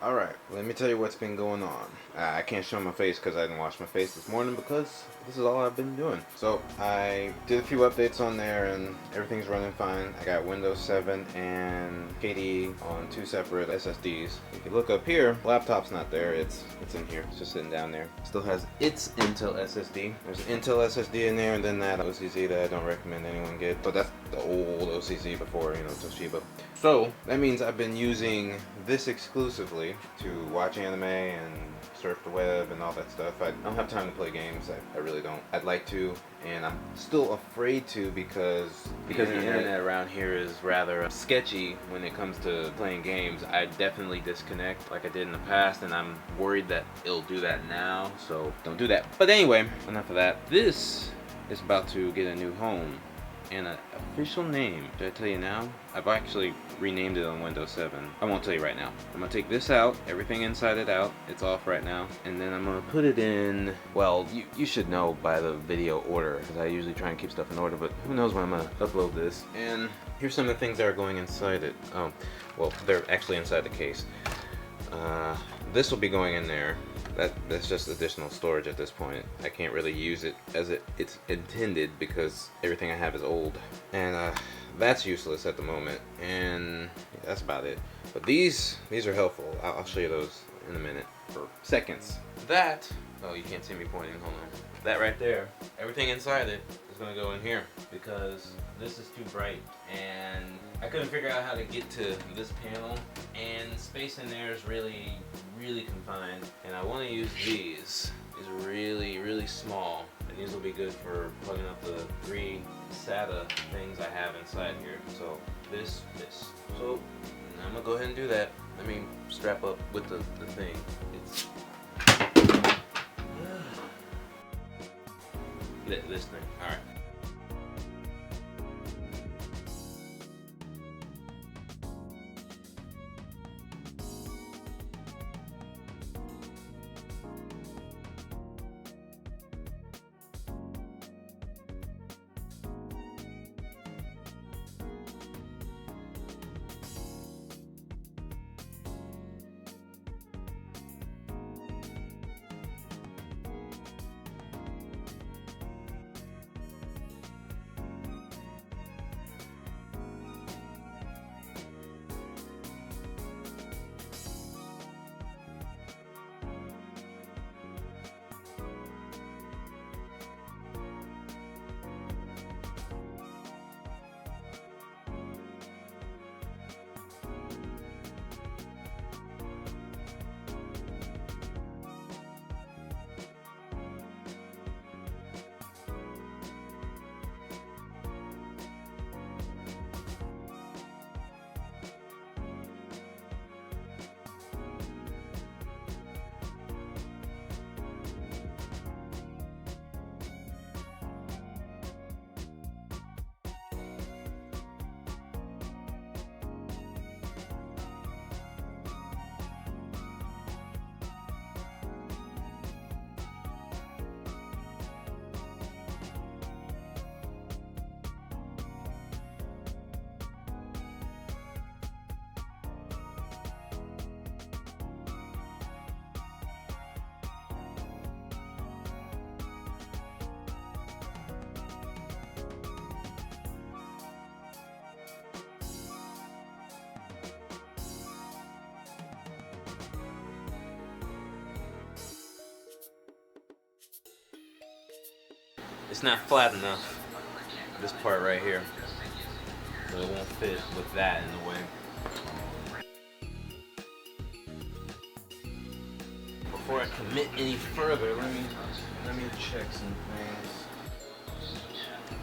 Alright, let me tell you what's been going on. I can't show my face because I didn't wash my face this morning because this is all I've been doing. So I did a few updates on there and everything's running fine. I got Windows 7 and KDE on 2 separate SSDs. If you look up here, laptop's not there, it's in here. It's just sitting down there. Still has its Intel SSD. There's an Intel SSD in there and then that OCZ that I don't recommend anyone get. But that's the old OCZ before, Toshiba. So that means I've been using this exclusively to watch anime and surf the web and all that stuff. I don't have time to play games. I really don't. I'd like to, and I'm still afraid to because the internet around here is rather sketchy when it comes to playing games. I definitely disconnect like I did in the past, and I'm worried that it'll do that now, so don't do that. But anyway, enough of that. This is about to get a new home and an official name. Should I tell you now? I've actually renamed it on Windows 7. I won't tell you right now. I'm gonna take this out, everything inside it out. It's off right now. And then I'm gonna put it in, well, you should know by the video order, because I usually try and keep stuff in order, but who knows when I'm gonna upload this. And here's some of the things that are going inside it. Oh, well, they're actually inside the case. This will be going in there. That's just additional storage at this point. I can't really use it as it's intended because everything I have is old. And that's useless at the moment. And yeah, that's about it. But these are helpful. I'll show you those in a minute for seconds. That, oh, you can't see me pointing, hold on. That right there, everything inside it is gonna go in here because this is too bright and I couldn't figure out how to get to this panel, and space in there is really confined, and I want to use these. These are really small, and these will be good for plugging up the 3 SATA things I have inside here. So this. So I'm gonna go ahead and do that. Let me strap up with the thing. It's this thing. All right. It's not flat enough, this part right here, so it won't fit with that in the way. Before I commit any further, let me check some things.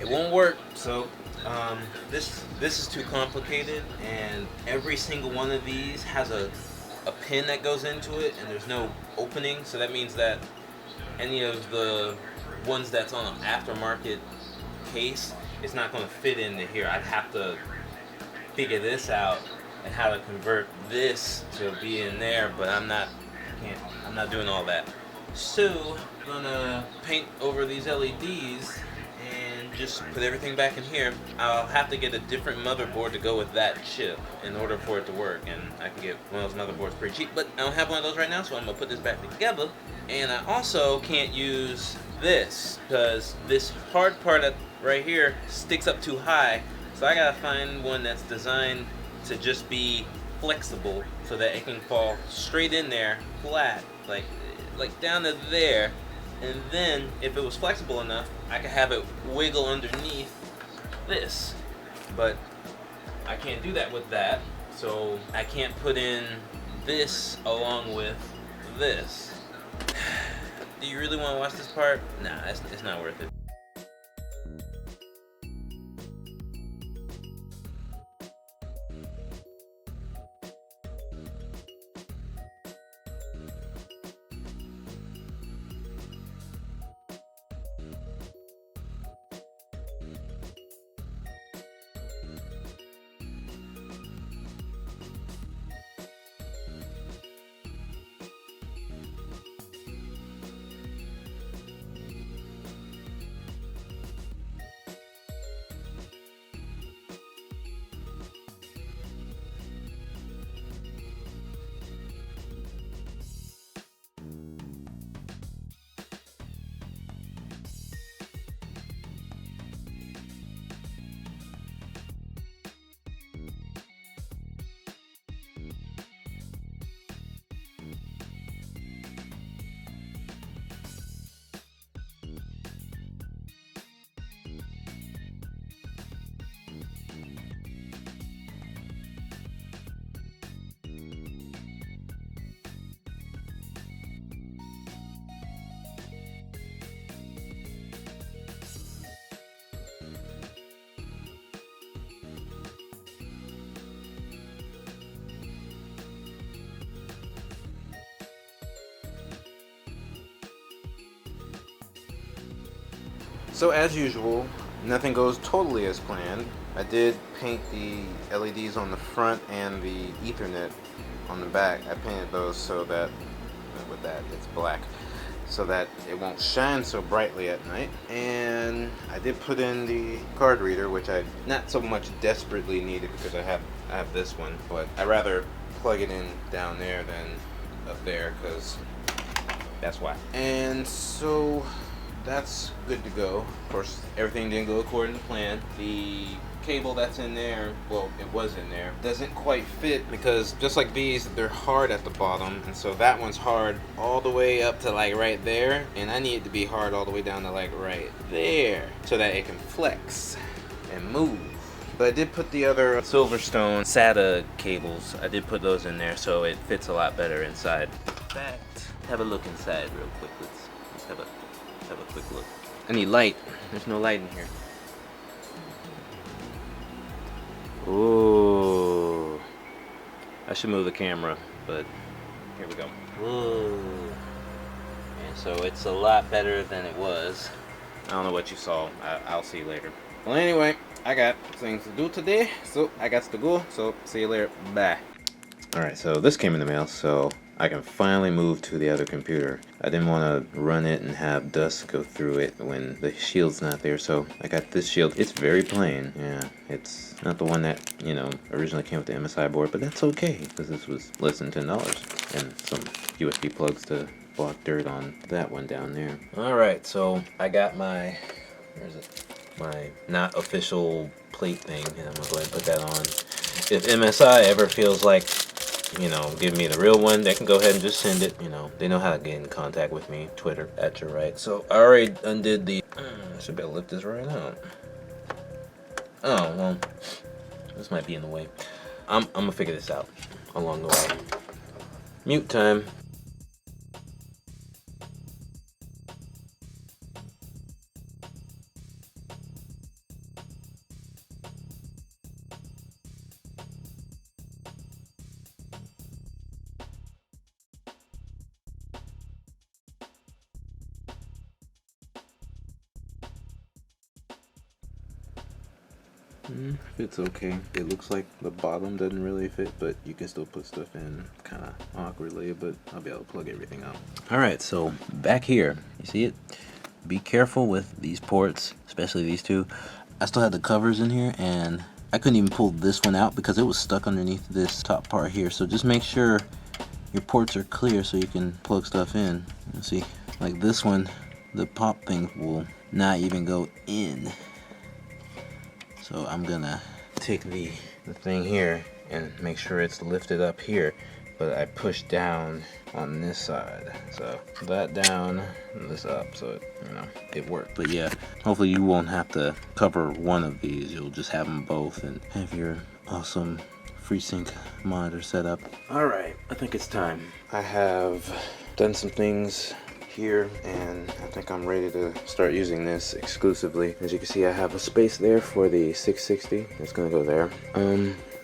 It won't work, so this is too complicated, and every single one of these has a pin that goes into it, and there's no opening, so that means that any of the ones that's on an aftermarket case, it's not going to fit into here. I'd have to figure this out and how to convert this to be in there, but I'm not doing all that. So I'm gonna paint over these LEDs and just put everything back in here. I'll have to get a different motherboard to go with that chip in order for it to work, and I can get one of those motherboards pretty cheap, but I don't have one of those right now, so I'm gonna put this back together. And I also can't use this because this hard part right here sticks up too high, so I gotta find one that's designed to just be flexible so that it can fall straight in there flat, like down to there. And then if it was flexible enough, I could have it wiggle underneath this, but I can't do that with that, so I can't put in this along with this. Do you really want to watch this part? Nah, it's not worth it. So as usual, nothing goes totally as planned. I did paint the LEDs on the front and the Ethernet on the back. I painted those so that, with that, it's black, so that it won't shine so brightly at night. And I did put in the card reader, which I not so much desperately needed because I have this one, but I'd rather plug it in down there than up there, because that's why. And so that's good to go. Of course, everything didn't go according to plan. The cable that's in there, well, it was in there, doesn't quite fit because just like these, they're hard at the bottom, and so that one's hard all the way up to like right there, and I need it to be hard all the way down to like right there so that it can flex and move. But I did put the other Silverstone SATA cables, I did put those in there so it fits a lot better inside. In fact, have a look inside real quick. Let's have a quick look. I need light. There's no light in here. Ooh. I should move the camera, but here we go. Ooh. And so it's a lot better than it was. I don't know what you saw. I'll see you later. Well, anyway, I got things to do today, so I got to go. So see you later. Bye. Alright, so this came in the mail, so I can finally move to the other computer. I didn't want to run it and have dust go through it when the shield's not there, so I got this shield. It's very plain. Yeah, it's not the one that, you know, originally came with the MSI board, but that's okay, because this was less than $10. And some USB plugs to block dirt on that one down there. Alright, so I got my, where is it? My not official plate thing, and I'm going to go ahead and put that on. If MSI ever feels like, you know, give me the real one, they can go ahead and just send it. You know, they know how to get in contact with me. Twitter at jGRite. So I already undid the. I should be able to lift this right out. Oh well, this might be in the way. I'm gonna figure this out along the way. Mute time. Fits okay. It looks like the bottom doesn't really fit, but you can still put stuff in kind of awkwardly, but I'll be able to plug everything out. Alright, so back here, you see it? be careful with these ports, especially these two. I still had the covers in here, and I couldn't even pull this one out because it was stuck underneath this top part here. So just make sure your ports are clear so you can plug stuff in. You see, like this one, the pop thing will not even go in. So I'm gonna take the thing here and make sure it's lifted up here, but I push down on this side. So that down and this up, so it worked. But yeah, hopefully you won't have to cover one of these. You'll just have them both and have your awesome FreeSync monitor set up. All right, I think it's time. I have done some things here, and I think I'm ready to start using this exclusively. As you can see, I have a space there for the 660. It's gonna go there.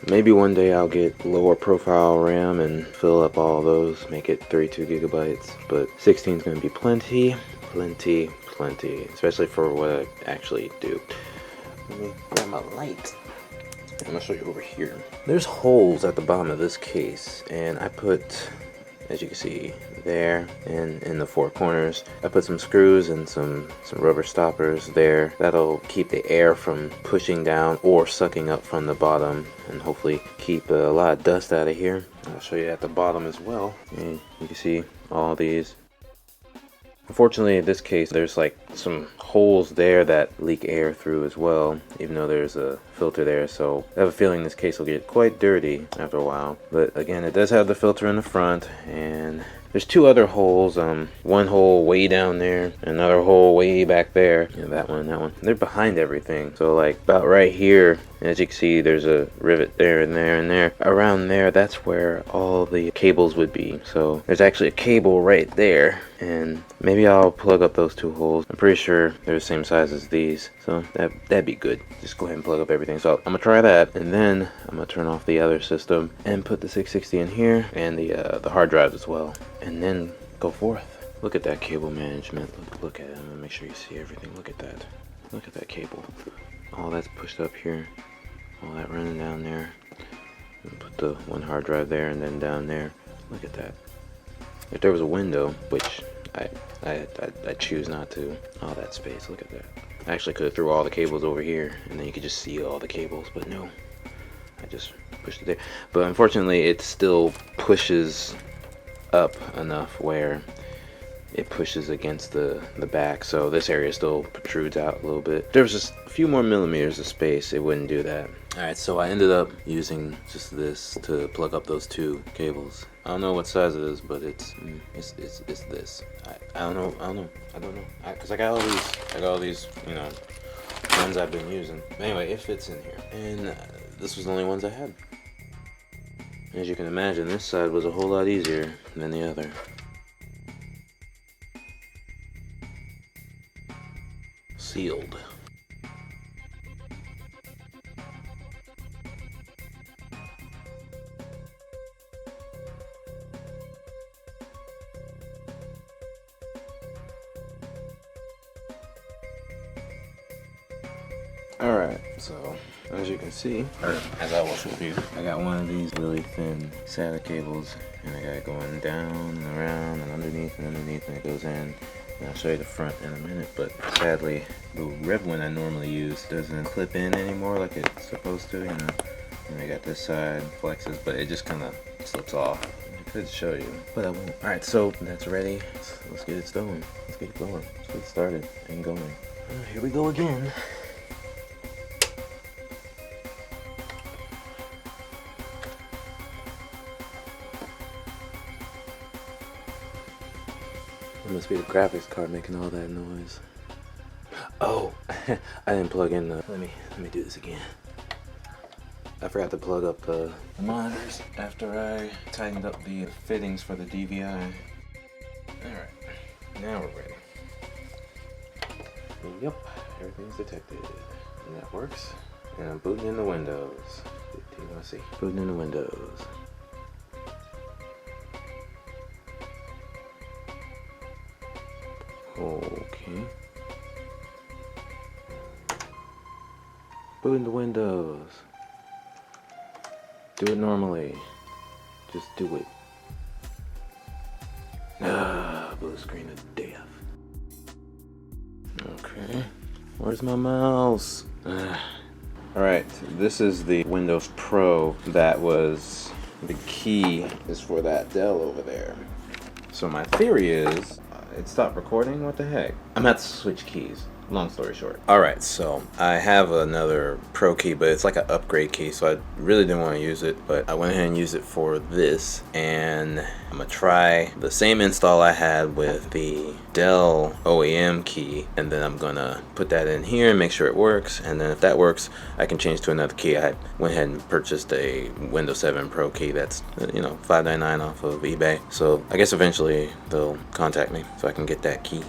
Maybe one day I'll get lower profile RAM and fill up all those, make it 32 gigabytes, but 16 is gonna be plenty, especially for what I actually do. Let me grab my light. I'm gonna show you over here. There's holes at the bottom of this case, and I put, as you can see there, and in the four corners, I put some screws and some rubber stoppers there. That'll keep the air from pushing down or sucking up from the bottom, and hopefully keep a lot of dust out of here. I'll show you at the bottom as well, and you can see all these. Unfortunately, in this case, there's like some holes there that leak air through as well, even though there's a filter there. So I have a feeling this case will get quite dirty after a while. But again, it does have the filter in the front, and there's two other holes. One hole way down there, another hole way back there. Yeah, that one, that one. They're behind everything. So like about right here, as you can see, there's a rivet there and there and there. Around there, that's where all the cables would be. So there's actually a cable right there, and maybe I'll plug up those two holes. I'm pretty sure they're the same size as these, so that'd be good. Just go ahead and plug up everything. So I'm gonna try that, and then I'm gonna turn off the other system and put the 660 in here and the hard drives as well, and then go forth. Look at that cable management. Look at it. I'm gonna make sure you see everything. Look at that. Look at that cable. All that's pushed up here. All that running down there. And put the one hard drive there and then down there. Look at that. If there was a window, which I choose not to. All that space. Look at that. I actually could have threw all the cables over here, and then you could just see all the cables, but no. I just pushed it there. But unfortunately, it still pushes up enough where it pushes against the back, so this area still protrudes out a little bit. If there was just a few more millimeters of space, it wouldn't do that. Alright, so I ended up using just this to plug up those two cables. I don't know what size it is, but it's this. I don't know, because I got all these, ones I've been using. Anyway, it fits in here, and this was the only ones I had. As you can imagine, this side was a whole lot easier than the other. Sealed. Alright, so as you can see, or as I will show you, I got one of these really thin SATA cables, and I got it going down and around and underneath, and it goes in. And I'll show you the front in a minute, but sadly the Riflen I normally use doesn't clip in anymore like it's supposed to, And I got this side flexes, but it just kind of slips off. I could show you, but I won't. Alright, so that's ready. Let's get it going. Let's get it going. Let's get it started and going. Here we go again. It must be the graphics card making all that noise. Oh, I didn't plug in the. Let me do this again. I forgot to plug up the monitors after I tightened up the fittings for the DVI. Alright, now we're ready. Yep, everything's detected. And that works. And I'm booting in the Windows. Let's see. Booting in the Windows. Okay. Booting the Windows. Do it normally. Just do it. Blue screen of death. Where's my mouse? Alright, this is the Windows Pro that was the key is for that Dell over there. So my theory is it stopped recording. What the heck? I'm gonna have to switch keys. Long story short. Alright, so I have another Pro key, but it's like an upgrade key, so I really didn't want to use it, but I went ahead and used it for this, and I'm gonna try the same install I had with the Dell OEM key, and then I'm gonna put that in here and make sure it works, and then if that works, I can change to another key. I went ahead and purchased a Windows 7 Pro key that's, you know, $5.99 off of eBay, so I guess eventually they'll contact me so I can get that key.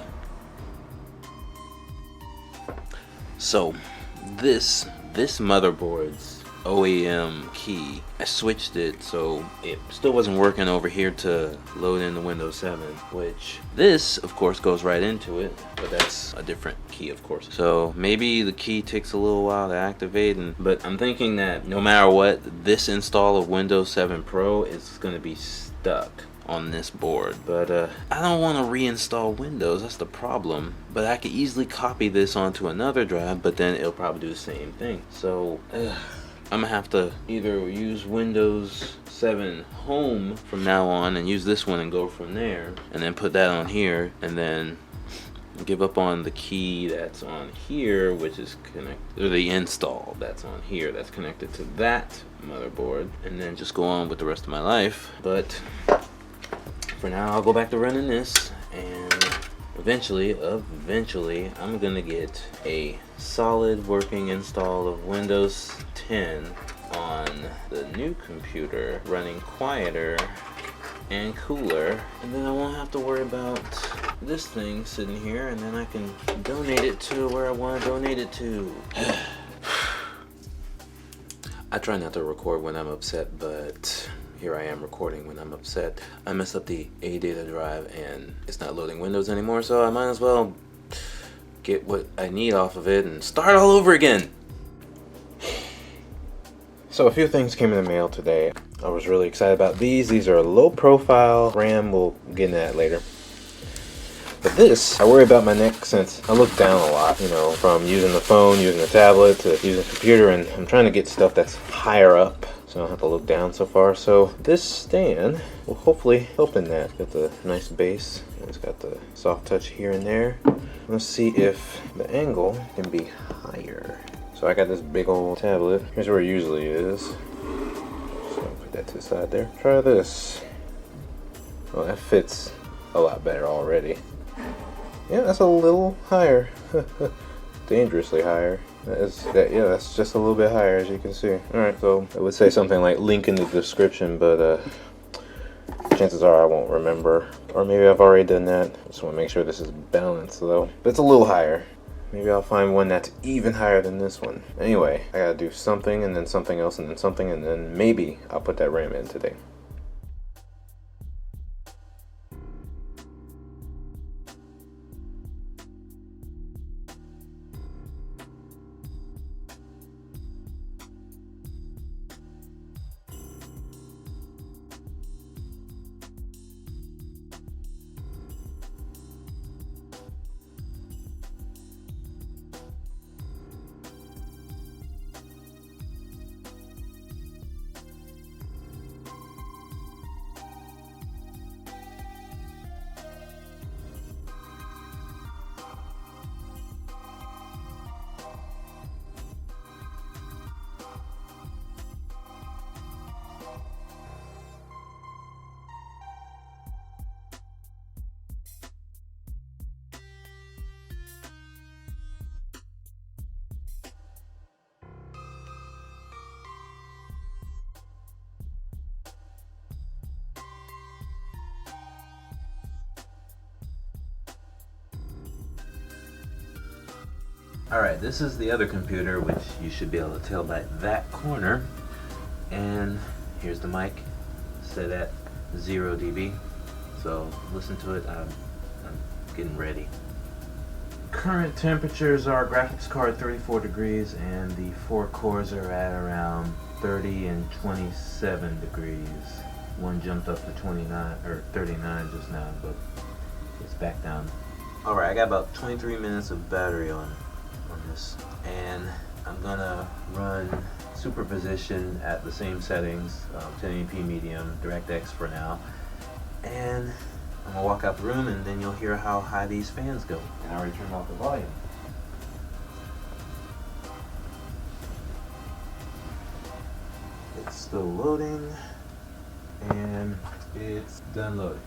So this motherboard's OEM key, I switched it so it still wasn't working over here to load in the Windows 7, which this of course goes right into it, but that's a different key of course. So maybe the key takes a little while to activate, but I'm thinking that no matter what, this install of Windows 7 Pro is going to be stuck on this board. But I don't want to reinstall Windows, that's the problem. But I could easily copy this onto another drive, but then it'll probably do the same thing. So I'm gonna have to either use Windows 7 Home from now on and use this one and go from there, and then put that on here, and then give up on the key that's on here, which is connected, or the install that's on here that's connected to that motherboard, and then just go on with the rest of my life. But for now, I'll go back to running this, and eventually, I'm gonna get a solid working install of Windows 10 on the new computer, running quieter and cooler, and then I won't have to worry about this thing sitting here, and then I can donate it to where I want to donate it to. I try not to record when I'm upset, but here I am recording when I'm upset. I messed up the A data drive and it's not loading Windows anymore, so I might as well get what I need off of it and start all over again. So a few things came in the mail today. I was really excited about these. These are low profile RAM. We'll get into that later. But this, I worry about my neck since I look down a lot, you know, from using the phone, using the tablet, to using the computer, and I'm trying to get stuff that's higher up, so I don't have to look down so far. So this stand will hopefully help in that. Got the nice base, and it's got the soft touch here and there. Let's see if the angle can be higher. So I got this big old tablet. Here's where it usually is. So I'll put that to the side there. Try this. Well, that fits a lot better already. Yeah, that's a little higher. Dangerously higher. Yeah, that's just a little bit higher, as you can see. Alright, so I would say something like link in the description, but chances are I won't remember. Or maybe I've already done that. I just want to make sure this is balanced though. But it's a little higher. Maybe I'll find one that's even higher than this one. Anyway, I gotta do something, and then something else, and then something, and then maybe I'll put that RAM in today. Alright, this is the other computer, which you should be able to tell by that corner. And here's the mic, set at 0 dB. So listen to it, I'm getting ready. Current temperatures are graphics card 34 degrees, and the 4 cores are at around 30 and 27 degrees. One jumped up to 29 or 39 just now, but it's back down. Alright, I got about 23 minutes of battery on on this, and I'm gonna run superposition at the same settings, 1080p medium, DirectX for now, and I'm gonna walk out the room and then you'll hear how high these fans go. And I already turned off the volume. It's still loading, and it's done loading.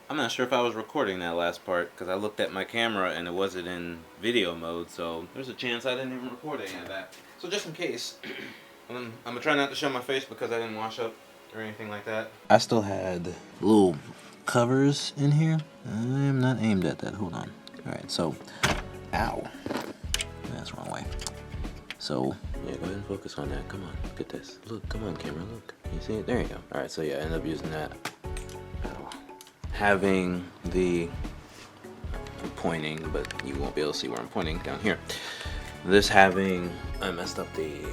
I'm not sure if I was recording that last part because I looked at my camera and it wasn't in video mode, so there's a chance I didn't even record any of that. So just in case, I'm gonna try not to show my face because I didn't wash up or anything like that. I still had little covers in here. I'm not aimed at that. Hold on. Alright, so, ow. That's the wrong way. So, yeah, go ahead and focus on that. Come on, look at this. Look, come on, camera, look. You see it? There you go. Alright, so yeah, I ended up using that. Having the I'm pointing, but you won't be able to see where I'm pointing down here. This having I messed up the